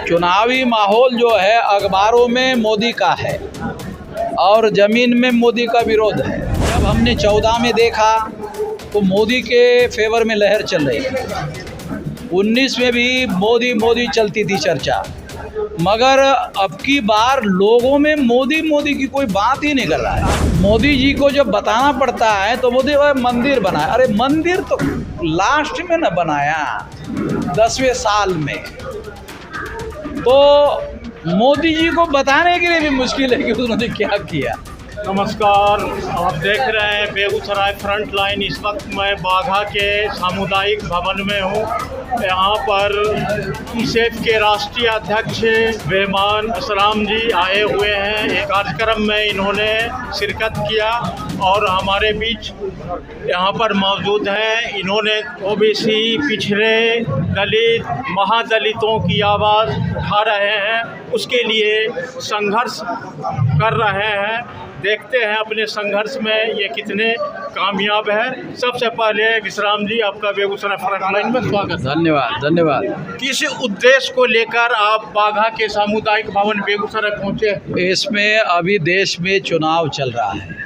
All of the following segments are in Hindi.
चुनावी माहौल जो है अखबारों में मोदी का है और ज़मीन में मोदी का विरोध है। जब हमने 14 में देखा तो मोदी के फेवर में लहर चल रही है। 19 में भी मोदी मोदी चलती थी चर्चा, मगर अब की बार लोगों में मोदी मोदी की कोई बात ही नहीं कर रहा है। मोदी जी को जब बताना पड़ता है तो मोदी मंदिर बनाया। अरे मंदिर तो लास्ट में न बनाया, 10वें साल में। तो मोदी जी को बताने के लिए भी मुश्किल है कि उन्होंने क्या किया। नमस्कार, आप देख रहे हैं बेगूसराय फ्रंट लाइन। इस वक्त मैं बाघा के सामुदायिक भवन में हूँ। यहाँ पर ईसेफ के राष्ट्रीय अध्यक्ष बेमान असराम जी आए हुए हैं। एक कार्यक्रम में इन्होंने शिरकत किया और हमारे बीच यहाँ पर मौजूद हैं। इन्होंने ओबीसी, पिछड़े, दलित, महादलितों की आवाज़ उठा रहे हैं, उसके लिए संघर्ष कर रहे हैं। देखते हैं अपने संघर्ष में ये कितने कामयाब है। सबसे पहले विश्राम जी, आपका बेगूसराय फ्रंट लाइन में स्वागत। धन्यवाद। किस उद्देश्य को लेकर आप बाघा के सामुदायिक भवन बेगूसराय पहुंचे? इसमें अभी देश में चुनाव चल रहा है।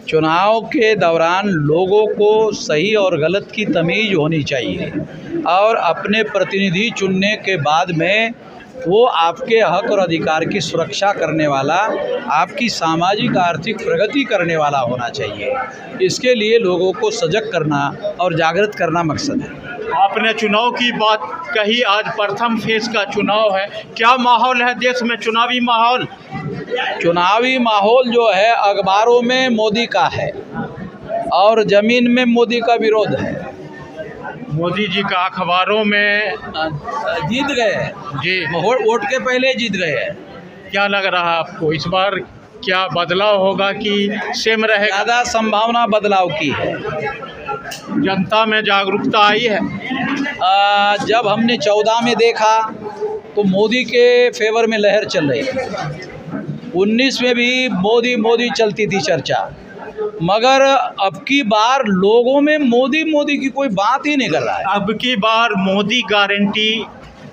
चुनाव के दौरान लोगों को सही और गलत की तमीज़ होनी चाहिए और अपने प्रतिनिधि चुनने के बाद में वो आपके हक और अधिकार की सुरक्षा करने वाला, आपकी सामाजिक आर्थिक प्रगति करने वाला होना चाहिए। इसके लिए लोगों को सजग करना और जागृत करना मकसद है। आपने चुनाव की बात कही, आज प्रथम फेज का चुनाव है। क्या माहौल है देश में, चुनावी माहौल? चुनावी माहौल जो है अखबारों में मोदी का है और ज़मीन में मोदी का विरोध है। मोदी जी का अखबारों में जीत गए जी, वोट के पहले जीत गए हैं। क्या लग रहा है आपको, इस बार क्या बदलाव होगा कि सेम रहेगा? ज़्यादा संभावना बदलाव की है। जनता में जागरूकता आई है। जब हमने 14 में देखा तो मोदी के फेवर में लहर चल रही है। 19 में भी मोदी मोदी चलती थी चर्चा, मगर अब की बार लोगों में मोदी मोदी की कोई बात ही नहीं कर रहा है। अब की बार मोदी गारंटी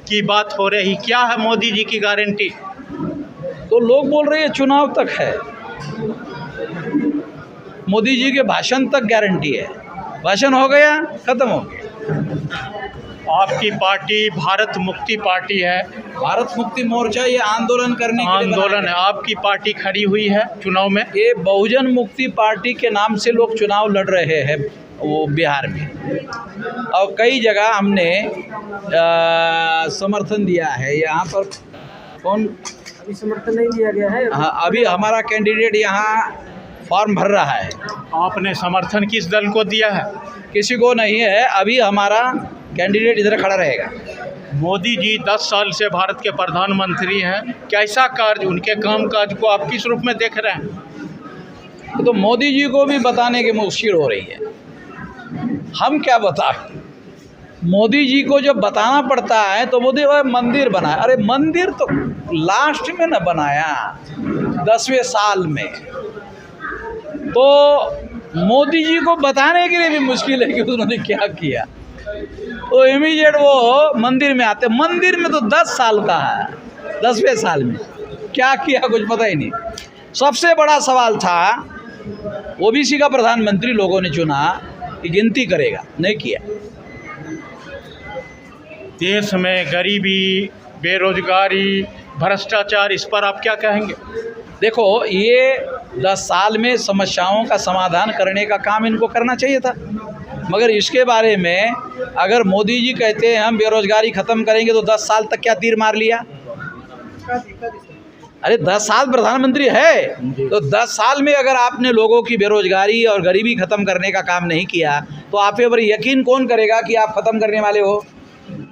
की बात हो रही। क्या है मोदी जी की गारंटी? तो लोग बोल रहे हैं चुनाव तक है, मोदी जी के भाषण तक गारंटी है। भाषण हो गया, खत्म हो गया। आपकी पार्टी भारत मुक्ति पार्टी है। भारत मुक्ति मोर्चा ये आंदोलन करने के लिए आंदोलन है। आपकी पार्टी खड़ी हुई है चुनाव में। ये बहुजन मुक्ति पार्टी के नाम से लोग चुनाव लड़ रहे हैं वो बिहार में, और कई जगह हमने समर्थन दिया है। यहाँ पर कौन अभी समर्थन नहीं दिया गया है। हाँ, अभी हमारा कैंडिडेट यहाँ फॉर्म भर रहा है। आपने समर्थन किस दल को दिया है? किसी को नहीं है। अभी हमारा कैंडिडेट इधर खड़ा रहेगा। मोदी जी 10 साल से भारत के प्रधानमंत्री हैं। कैसा कार्य, उनके काम काज को आप किस रूप में देख रहे हैं? तो मोदी जी को भी बताने की मुश्किल हो रही है। हम क्या बताएं? मोदी जी को जब बताना पड़ता है तो मोदी मंदिर बनाया। अरे मंदिर तो लास्ट में न बनाया, 10वें साल में। तो मोदी जी को बताने के लिए भी मुश्किल है कि उन्होंने क्या किया। तो इमीडिएट वो मंदिर में आते। मंदिर में तो 10 साल का है, 10वें साल में क्या किया कुछ पता ही नहीं। सबसे बड़ा सवाल था ओबीसी का प्रधानमंत्री लोगों ने चुना कि गिनती करेगा, नहीं किया। देश में गरीबी, बेरोजगारी, भ्रष्टाचार, इस पर आप क्या कहेंगे? देखो, ये 10 साल में समस्याओं का समाधान करने का काम इनको करना चाहिए था, मगर इसके बारे में अगर मोदी जी कहते हैं हम बेरोजगारी ख़त्म करेंगे तो 10 साल तक क्या तीर मार लिया? अरे 10 साल प्रधानमंत्री है तो 10 साल में अगर आपने लोगों की बेरोजगारी और गरीबी ख़त्म करने का काम नहीं किया तो आप पर यकीन कौन करेगा कि आप ख़त्म करने वाले हो?